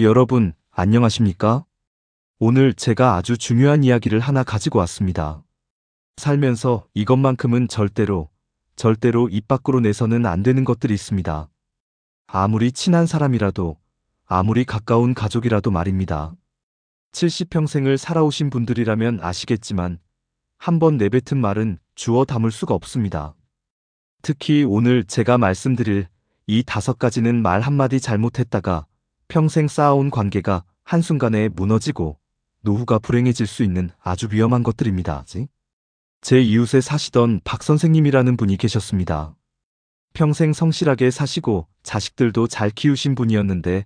여러분, 안녕하십니까? 오늘 제가 아주 중요한 이야기를 하나 가지고 왔습니다. 살면서 이것만큼은 절대로 입 밖으로 내서는 안 되는 것들이 있습니다. 아무리 친한 사람이라도, 아무리 가까운 가족이라도 말입니다. 70평생을 살아오신 분들이라면 아시겠지만, 한 번 내뱉은 말은 주워 담을 수가 없습니다. 특히 오늘 제가 말씀드릴 이 5가지는 말 한마디 잘못했다가 평생 쌓아온 관계가 한순간에 무너지고 노후가 불행해질 수 있는 아주 위험한 것들입니다. 제 이웃에 사시던 박 선생님이라는 분이 계셨습니다. 평생 성실하게 사시고 자식들도 잘 키우신 분이었는데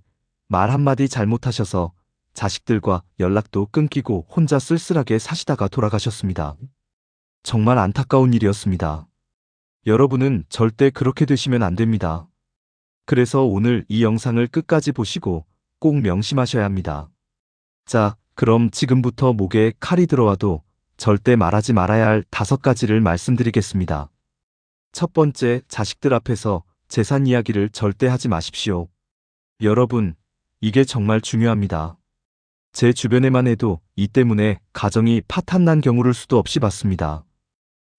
말 한마디 잘못하셔서 자식들과 연락도 끊기고 혼자 쓸쓸하게 사시다가 돌아가셨습니다. 정말 안타까운 일이었습니다. 여러분은 절대 그렇게 되시면 안 됩니다. 그래서 오늘 이 영상을 끝까지 보시고 꼭 명심하셔야 합니다. 자, 그럼 지금부터 목에 칼이 들어와도 절대 말하지 말아야 할 5가지를 말씀드리겠습니다. 첫 번째, 자식들 앞에서 재산 이야기를 절대 하지 마십시오. 여러분, 이게 정말 중요합니다. 제 주변에만 해도 이 때문에 가정이 파탄난 경우를 수도 없이 봤습니다.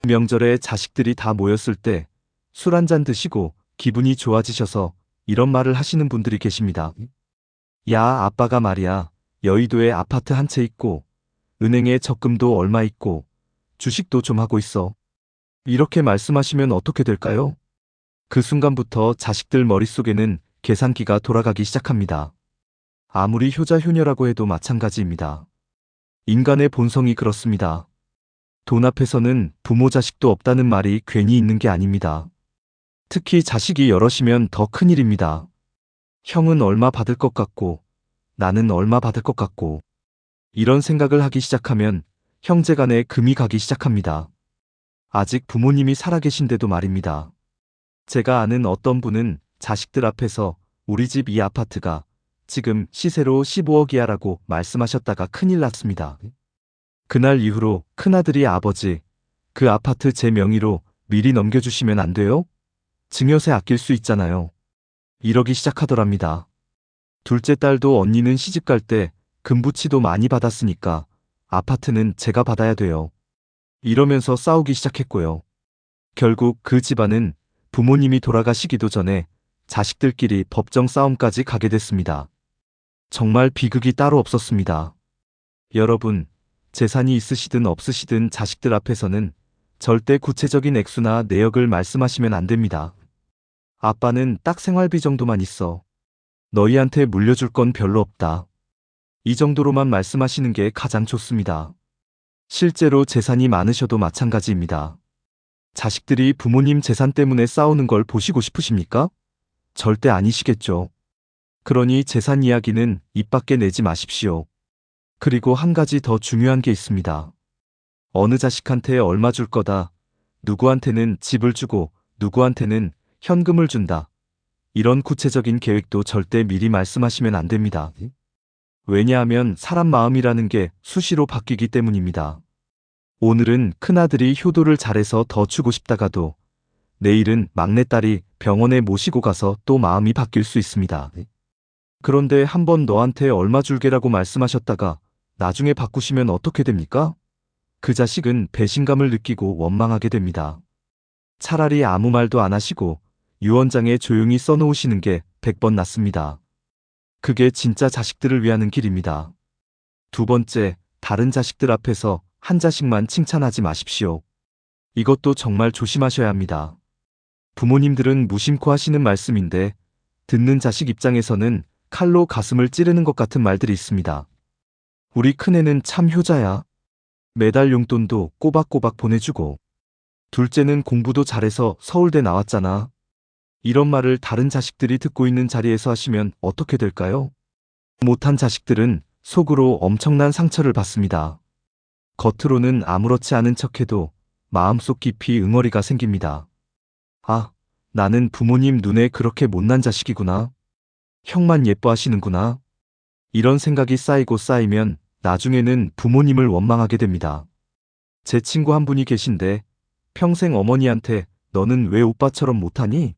명절에 자식들이 다 모였을 때 술 한잔 드시고 기분이 좋아지셔서 이런 말을 하시는 분들이 계십니다. 야, 아빠가 말이야, 여의도에 아파트 한 채 있고 은행에 적금도 얼마 있고 주식도 좀 하고 있어. 이렇게 말씀하시면 어떻게 될까요? 그 순간부터 자식들 머릿속에는 계산기가 돌아가기 시작합니다. 아무리 효자효녀라고 해도 마찬가지입니다. 인간의 본성이 그렇습니다. 돈 앞에서는 부모 자식도 없다는 말이 괜히 있는 게 아닙니다. 특히 자식이 여럿이면 더 큰일입니다. 형은 얼마 받을 것 같고 나는 얼마 받을 것 같고 이런 생각을 하기 시작하면 형제간에 금이 가기 시작합니다. 아직 부모님이 살아계신데도 말입니다. 제가 아는 어떤 분은 자식들 앞에서 우리 집 이 아파트가 지금 시세로 15억이야 라고 말씀하셨다가 큰일 났습니다. 그날 이후로 큰아들이 아버지, 그 아파트 제 명의로 미리 넘겨주시면 안 돼요? 증여세 아낄 수 있잖아요. 이러기 시작하더랍니다. 둘째 딸도 언니는 시집갈 때 금부치도 많이 받았으니까 아파트는 제가 받아야 돼요. 이러면서 싸우기 시작했고요. 결국 그 집안은 부모님이 돌아가시기도 전에 자식들끼리 법정 싸움까지 가게 됐습니다. 정말 비극이 따로 없었습니다. 여러분, 재산이 있으시든 없으시든 자식들 앞에서는 절대 구체적인 액수나 내역을 말씀하시면 안 됩니다. 아빠는 딱 생활비 정도만 있어. 너희한테 물려줄 건 별로 없다. 이 정도로만 말씀하시는 게 가장 좋습니다. 실제로 재산이 많으셔도 마찬가지입니다. 자식들이 부모님 재산 때문에 싸우는 걸 보시고 싶으십니까? 절대 아니시겠죠. 그러니 재산 이야기는 입 밖에 내지 마십시오. 그리고 한 가지 더 중요한 게 있습니다. 어느 자식한테 얼마 줄 거다, 누구한테는 집을 주고 누구한테는 현금을 준다. 이런 구체적인 계획도 절대 미리 말씀하시면 안 됩니다. 왜냐하면 사람 마음이라는 게 수시로 바뀌기 때문입니다. 오늘은 큰아들이 효도를 잘해서 더 주고 싶다가도 내일은 막내딸이 병원에 모시고 가서 또 마음이 바뀔 수 있습니다. 그런데 한번 너한테 얼마 줄게라고 말씀하셨다가 나중에 바꾸시면 어떻게 됩니까? 그 자식은 배신감을 느끼고 원망하게 됩니다. 차라리 아무 말도 안 하시고 유언장에 조용히 써놓으시는 게 100번 낫습니다. 그게 진짜 자식들을 위하는 길입니다. 두 번째, 다른 자식들 앞에서 한 자식만 칭찬하지 마십시오. 이것도 정말 조심하셔야 합니다. 부모님들은 무심코 하시는 말씀인데 듣는 자식 입장에서는 칼로 가슴을 찌르는 것 같은 말들이 있습니다. 우리 큰애는 참 효자야. 매달 용돈도 꼬박꼬박 보내주고 둘째는 공부도 잘해서 서울대 나왔잖아. 이런 말을 다른 자식들이 듣고 있는 자리에서 하시면 어떻게 될까요? 못한 자식들은 속으로 엄청난 상처를 받습니다. 겉으로는 아무렇지 않은 척해도 마음속 깊이 응어리가 생깁니다. 아, 나는 부모님 눈에 그렇게 못난 자식이구나. 형만 예뻐하시는구나. 이런 생각이 쌓이고 쌓이면 나중에는 부모님을 원망하게 됩니다. 제 친구 한 분이 계신데 평생 어머니한테 너는 왜 오빠처럼 못하니?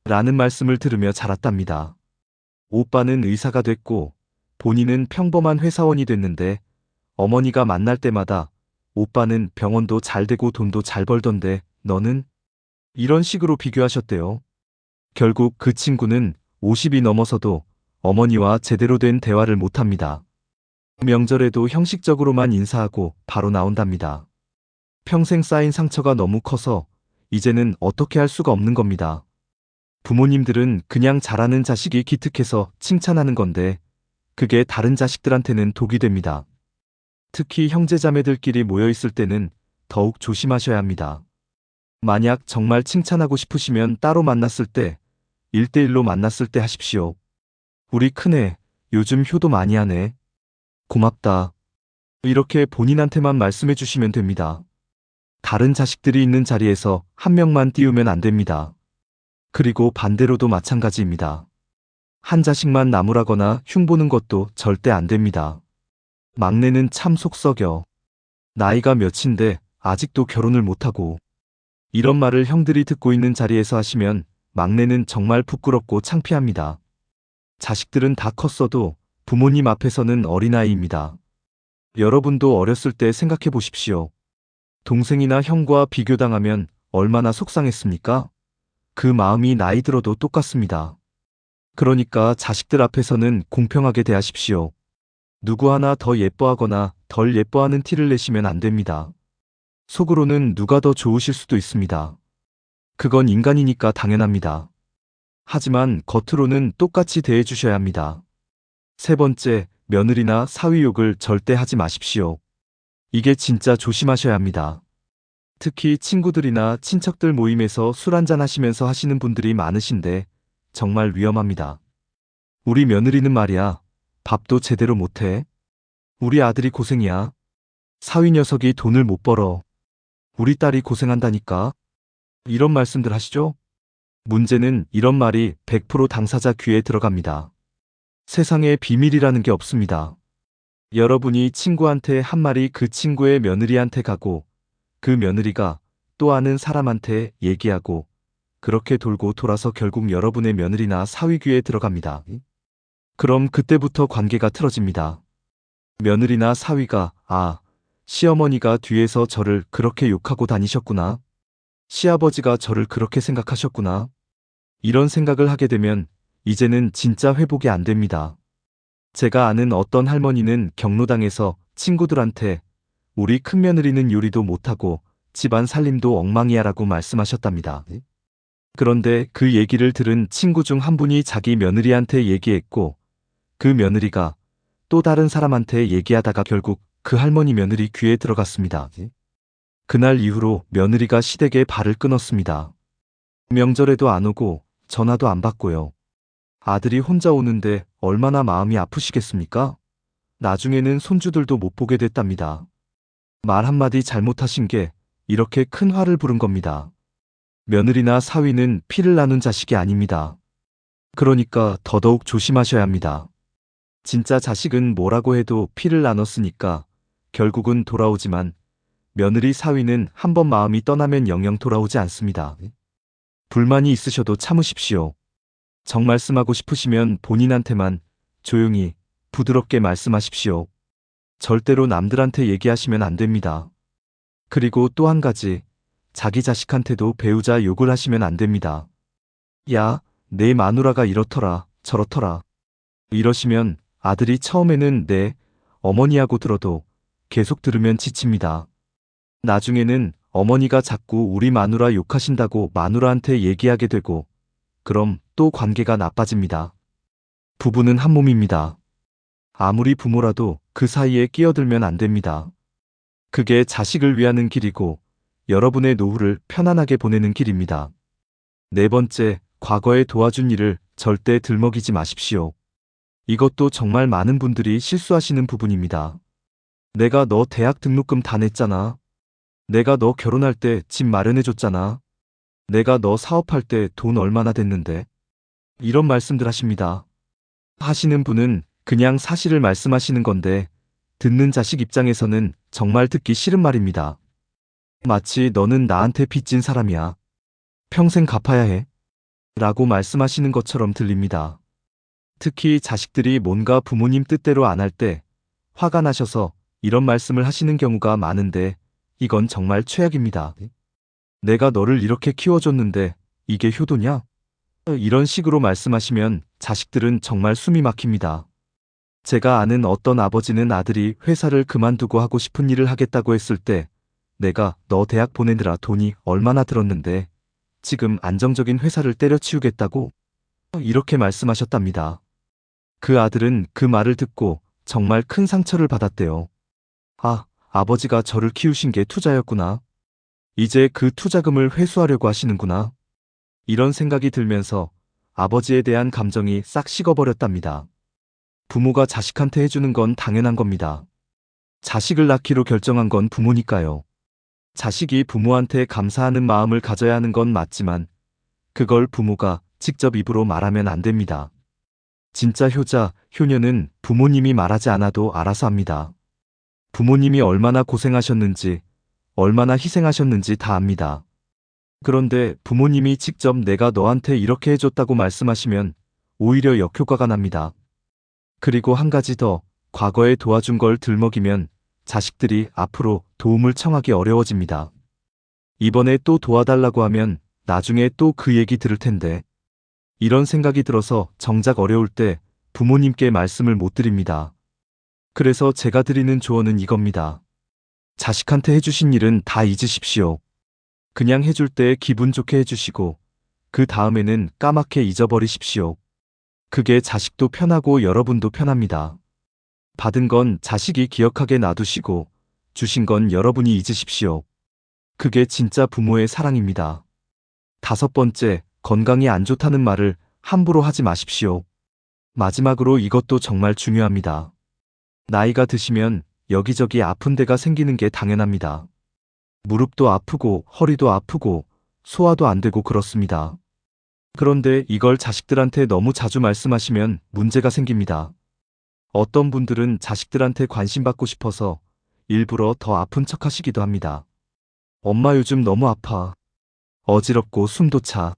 라는 말씀을 들으며 자랐답니다. 오빠는 의사가 됐고 본인은 평범한 회사원이 됐는데 어머니가 만날 때마다 오빠는 병원도 잘 되고 돈도 잘 벌던데 너는? 이런 식으로 비교하셨대요. 결국 그 친구는 50이 넘어서도 어머니와 제대로 된 대화를 못합니다. 명절에도 형식적으로만 인사하고 바로 나온답니다. 평생 쌓인 상처가 너무 커서 이제는 어떻게 할 수가 없는 겁니다. 부모님들은 그냥 잘하는 자식이 기특해서 칭찬하는 건데 그게 다른 자식들한테는 독이 됩니다. 특히 형제자매들끼리 모여 있을 때는 더욱 조심하셔야 합니다. 만약 정말 칭찬하고 싶으시면 따로 만났을 때, 1대1로 만났을 때 하십시오. 우리 큰애, 요즘 효도 많이 하네. 고맙다. 이렇게 본인한테만 말씀해 주시면 됩니다. 다른 자식들이 있는 자리에서 한 명만 띄우면 안 됩니다. 그리고 반대로도 마찬가지입니다. 한 자식만 나무라거나 흉보는 것도 절대 안 됩니다. 막내는 참 속 썩여. 나이가 몇인데 아직도 결혼을 못하고. 이런 말을 형들이 듣고 있는 자리에서 하시면 막내는 정말 부끄럽고 창피합니다. 자식들은 다 컸어도 부모님 앞에서는 어린아이입니다. 여러분도 어렸을 때 생각해 보십시오. 동생이나 형과 비교당하면 얼마나 속상했습니까? 그 마음이 나이 들어도 똑같습니다. 그러니까 자식들 앞에서는 공평하게 대하십시오. 누구 하나 더 예뻐하거나 덜 예뻐하는 티를 내시면 안 됩니다. 속으로는 누가 더 좋으실 수도 있습니다. 그건 인간이니까 당연합니다. 하지만 겉으로는 똑같이 대해주셔야 합니다. 세 번째, 며느리나 사위 욕을 절대 하지 마십시오. 이게 진짜 조심하셔야 합니다. 특히 친구들이나 친척들 모임에서 술 한잔 하시면서 하시는 분들이 많으신데 정말 위험합니다. 우리 며느리는 말이야, 밥도 제대로 못해. 우리 아들이 고생이야. 사위 녀석이 돈을 못 벌어. 우리 딸이 고생한다니까. 이런 말씀들 하시죠? 문제는 이런 말이 100% 당사자 귀에 들어갑니다. 세상에 비밀이라는 게 없습니다. 여러분이 친구한테 한 말이 그 친구의 며느리한테 가고 그 며느리가 또 아는 사람한테 얘기하고 그렇게 돌고 돌아서 결국 여러분의 며느리나 사위 귀에 들어갑니다. 그럼 그때부터 관계가 틀어집니다. 며느리나 사위가 시어머니가 뒤에서 저를 그렇게 욕하고 다니셨구나. 시아버지가 저를 그렇게 생각하셨구나. 이런 생각을 하게 되면 이제는 진짜 회복이 안 됩니다. 제가 아는 어떤 할머니는 경로당에서 친구들한테 우리 큰며느리는 요리도 못하고 집안 살림도 엉망이야 라고 말씀하셨답니다. 그런데 그 얘기를 들은 친구 중 한 분이 자기 며느리한테 얘기했고 그 며느리가 또 다른 사람한테 얘기하다가 결국 그 할머니 며느리 귀에 들어갔습니다. 그날 이후로 며느리가 시댁에 발을 끊었습니다. 명절에도 안 오고 전화도 안 받고요. 아들이 혼자 오는데 얼마나 마음이 아프시겠습니까? 나중에는 손주들도 못 보게 됐답니다. 말 한마디 잘못하신 게 이렇게 큰 화를 부른 겁니다. 며느리나 사위는 피를 나눈 자식이 아닙니다. 그러니까 더더욱 조심하셔야 합니다. 진짜 자식은 뭐라고 해도 피를 나눴으니까 결국은 돌아오지만 며느리 사위는 한번 마음이 떠나면 영영 돌아오지 않습니다. 불만이 있으셔도 참으십시오. 정 말씀하고 싶으시면 본인한테만 조용히 부드럽게 말씀하십시오. 절대로 남들한테 얘기하시면 안 됩니다. 그리고 또 한 가지, 자기 자식한테도 배우자 욕을 하시면 안 됩니다. 야, 내 마누라가 이렇더라, 저렇더라. 이러시면 아들이 처음에는 네, 어머니하고 들어도 계속 들으면 지칩니다. 나중에는 어머니가 자꾸 우리 마누라 욕하신다고 마누라한테 얘기하게 되고 그럼 또 관계가 나빠집니다. 부부는 한 몸입니다. 아무리 부모라도 그 사이에 끼어들면 안 됩니다. 그게 자식을 위하는 길이고 여러분의 노후를 편안하게 보내는 길입니다. 네 번째, 과거에 도와준 일을 절대 들먹이지 마십시오. 이것도 정말 많은 분들이 실수하시는 부분입니다. 내가 너 대학 등록금 다 냈잖아. 내가 너 결혼할 때 집 마련해줬잖아. 내가 너 사업할 때 돈 얼마나 됐는데. 이런 말씀들 하십니다. 하시는 분은 그냥 사실을 말씀하시는 건데 듣는 자식 입장에서는 정말 듣기 싫은 말입니다. 마치 너는 나한테 빚진 사람이야. 평생 갚아야 해. 라고 말씀하시는 것처럼 들립니다. 특히 자식들이 뭔가 부모님 뜻대로 안 할 때 화가 나셔서 이런 말씀을 하시는 경우가 많은데 이건 정말 최악입니다. 내가 너를 이렇게 키워줬는데 이게 효도냐? 이런 식으로 말씀하시면 자식들은 정말 숨이 막힙니다. 제가 아는 어떤 아버지는 아들이 회사를 그만두고 하고 싶은 일을 하겠다고 했을 때 내가 너 대학 보내느라 돈이 얼마나 들었는데 지금 안정적인 회사를 때려치우겠다고? 이렇게 말씀하셨답니다. 그 아들은 그 말을 듣고 정말 큰 상처를 받았대요. 아, 아버지가 저를 키우신 게 투자였구나. 이제 그 투자금을 회수하려고 하시는구나. 이런 생각이 들면서 아버지에 대한 감정이 싹 식어버렸답니다. 부모가 자식한테 해주는 건 당연한 겁니다. 자식을 낳기로 결정한 건 부모니까요. 자식이 부모한테 감사하는 마음을 가져야 하는 건 맞지만 그걸 부모가 직접 입으로 말하면 안 됩니다. 진짜 효자, 효녀는 부모님이 말하지 않아도 알아서 합니다. 부모님이 얼마나 고생하셨는지, 얼마나 희생하셨는지 다 압니다. 그런데 부모님이 직접 내가 너한테 이렇게 해줬다고 말씀하시면 오히려 역효과가 납니다. 그리고 한 가지 더, 과거에 도와준 걸 들먹이면 자식들이 앞으로 도움을 청하기 어려워집니다. 이번에 또 도와달라고 하면 나중에 또 그 얘기 들을 텐데. 이런 생각이 들어서 정작 어려울 때 부모님께 말씀을 못 드립니다. 그래서 제가 드리는 조언은 이겁니다. 자식한테 해주신 일은 다 잊으십시오. 그냥 해줄 때 기분 좋게 해주시고 그 다음에는 까맣게 잊어버리십시오. 그게 자식도 편하고 여러분도 편합니다. 받은 건 자식이 기억하게 놔두시고 주신 건 여러분이 잊으십시오. 그게 진짜 부모의 사랑입니다. 5번째, 건강이 안 좋다는 말을 함부로 하지 마십시오. 마지막으로 이것도 정말 중요합니다. 나이가 드시면 여기저기 아픈 데가 생기는 게 당연합니다. 무릎도 아프고 허리도 아프고 소화도 안 되고 그렇습니다. 그런데 이걸 자식들한테 너무 자주 말씀하시면 문제가 생깁니다. 어떤 분들은 자식들한테 관심받고 싶어서 일부러 더 아픈 척 하시기도 합니다. 엄마 요즘 너무 아파. 어지럽고 숨도 차.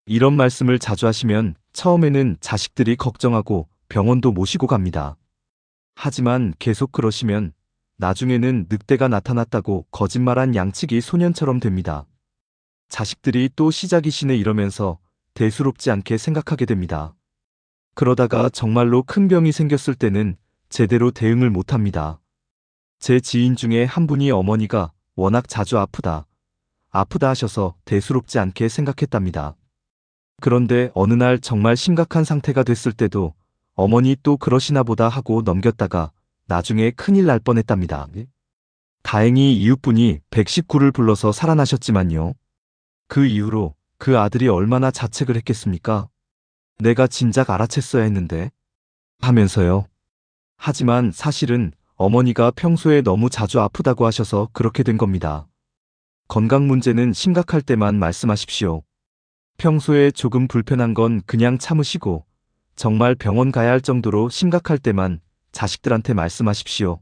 이런 말씀을 자주 하시면 처음에는 자식들이 걱정하고 병원도 모시고 갑니다. 하지만 계속 그러시면 나중에는 늑대가 나타났다고 거짓말한 양치기 소년처럼 됩니다. 자식들이 또 시작이시네 이러면서 대수롭지 않게 생각하게 됩니다. 그러다가 정말로 큰 병이 생겼을 때는 제대로 대응을 못합니다. 제 지인 중에 한 분이 어머니가 워낙 자주 아프다 하셔서 대수롭지 않게 생각했답니다. 그런데 어느 날 정말 심각한 상태가 됐을 때도 어머니 또 그러시나 보다 하고 넘겼다가 나중에 큰일 날 뻔했답니다. 다행히 이웃분이 119를 불러서 살아나셨지만요. 그 이후로 그 아들이 얼마나 자책을 했겠습니까? 내가 진작 알아챘어야 했는데 하면서요. 하지만 사실은 어머니가 평소에 너무 자주 아프다고 하셔서 그렇게 된 겁니다. 건강 문제는 심각할 때만 말씀하십시오. 평소에 조금 불편한 건 그냥 참으시고 정말 병원 가야 할 정도로 심각할 때만 자식들한테 말씀하십시오.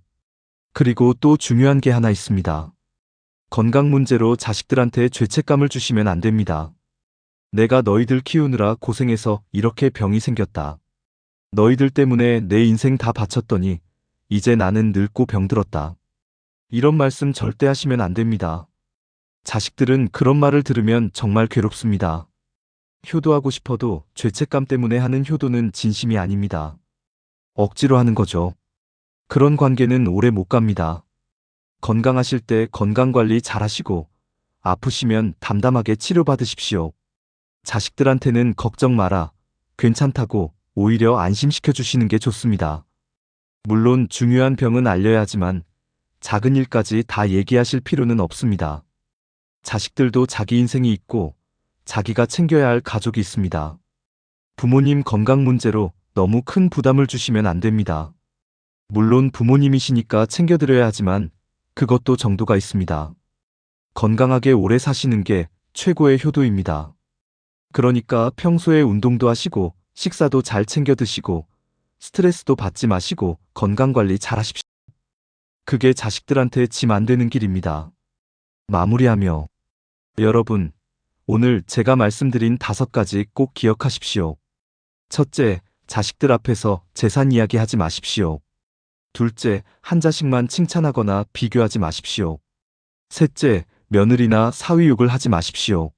그리고 또 중요한 게 하나 있습니다. 건강 문제로 자식들한테 죄책감을 주시면 안 됩니다. 내가 너희들 키우느라 고생해서 이렇게 병이 생겼다. 너희들 때문에 내 인생 다 바쳤더니 이제 나는 늙고 병들었다. 이런 말씀 절대 하시면 안 됩니다. 자식들은 그런 말을 들으면 정말 괴롭습니다. 효도하고 싶어도 죄책감 때문에 하는 효도는 진심이 아닙니다. 억지로 하는 거죠. 그런 관계는 오래 못 갑니다. 건강하실 때 건강관리 잘 하시고 아프시면 담담하게 치료받으십시오. 자식들한테는 걱정 마라, 괜찮다고 오히려 안심시켜 주시는 게 좋습니다. 물론 중요한 병은 알려야 하지만 작은 일까지 다 얘기하실 필요는 없습니다. 자식들도 자기 인생이 있고 자기가 챙겨야 할 가족이 있습니다. 부모님 건강 문제로 너무 큰 부담을 주시면 안 됩니다. 물론 부모님이시니까 챙겨드려야 하지만 그것도 정도가 있습니다. 건강하게 오래 사시는 게 최고의 효도입니다. 그러니까 평소에 운동도 하시고 식사도 잘 챙겨 드시고 스트레스도 받지 마시고 건강관리 잘 하십시오. 그게 자식들한테 짐 안 되는 길입니다. 마무리하며 여러분, 오늘 제가 말씀드린 5가지 꼭 기억하십시오. 첫째, 자식들 앞에서 재산 이야기 하지 마십시오. 둘째, 한 자식만 칭찬하거나 비교하지 마십시오. 셋째, 며느리나 사위 욕을 하지 마십시오.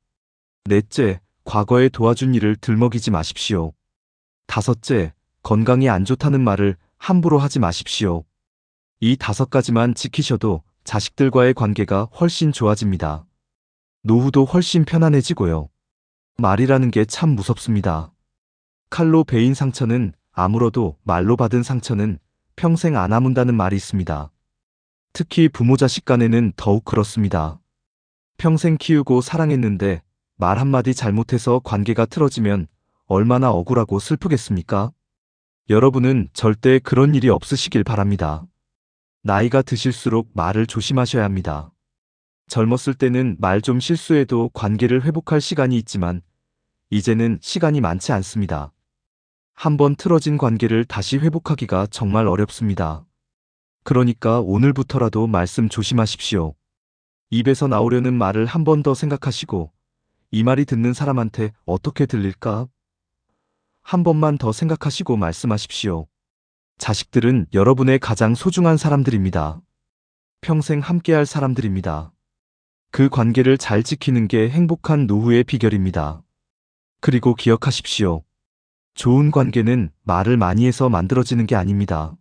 넷째, 과거에 도와준 일을 들먹이지 마십시오. 다섯째, 건강이 안 좋다는 말을 함부로 하지 마십시오. 이 5가지만 지키셔도 자식들과의 관계가 훨씬 좋아집니다. 노후도 훨씬 편안해지고요. 말이라는 게 참 무섭습니다. 칼로 베인 상처는 아물어도 말로 받은 상처는 평생 안 아문다는 말이 있습니다. 특히 부모 자식 간에는 더욱 그렇습니다. 평생 키우고 사랑했는데 말 한마디 잘못해서 관계가 틀어지면 얼마나 억울하고 슬프겠습니까? 여러분은 절대 그런 일이 없으시길 바랍니다. 나이가 드실수록 말을 조심하셔야 합니다. 젊었을 때는 말 좀 실수해도 관계를 회복할 시간이 있지만 이제는 시간이 많지 않습니다. 한번 틀어진 관계를 다시 회복하기가 정말 어렵습니다. 그러니까 오늘부터라도 말씀 조심하십시오. 입에서 나오려는 말을 한 번 더 생각하시고 이 말이 듣는 사람한테 어떻게 들릴까? 한 번만 더 생각하시고 말씀하십시오. 자식들은 여러분의 가장 소중한 사람들입니다. 평생 함께할 사람들입니다. 그 관계를 잘 지키는 게 행복한 노후의 비결입니다. 그리고 기억하십시오. 좋은 관계는 말을 많이 해서 만들어지는 게 아닙니다.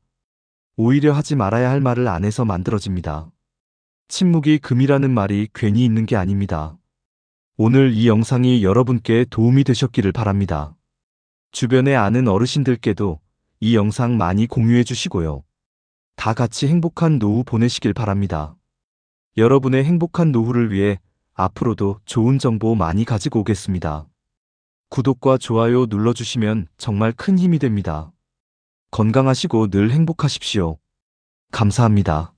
오히려 하지 말아야 할 말을 안 해서 만들어집니다. 침묵이 금이라는 말이 괜히 있는 게 아닙니다. 오늘 이 영상이 여러분께 도움이 되셨기를 바랍니다. 주변에 아는 어르신들께도 이 영상 많이 공유해 주시고요. 다 같이 행복한 노후 보내시길 바랍니다. 여러분의 행복한 노후를 위해 앞으로도 좋은 정보 많이 가지고 오겠습니다. 구독과 좋아요 눌러주시면 정말 큰 힘이 됩니다. 건강하시고 늘 행복하십시오. 감사합니다.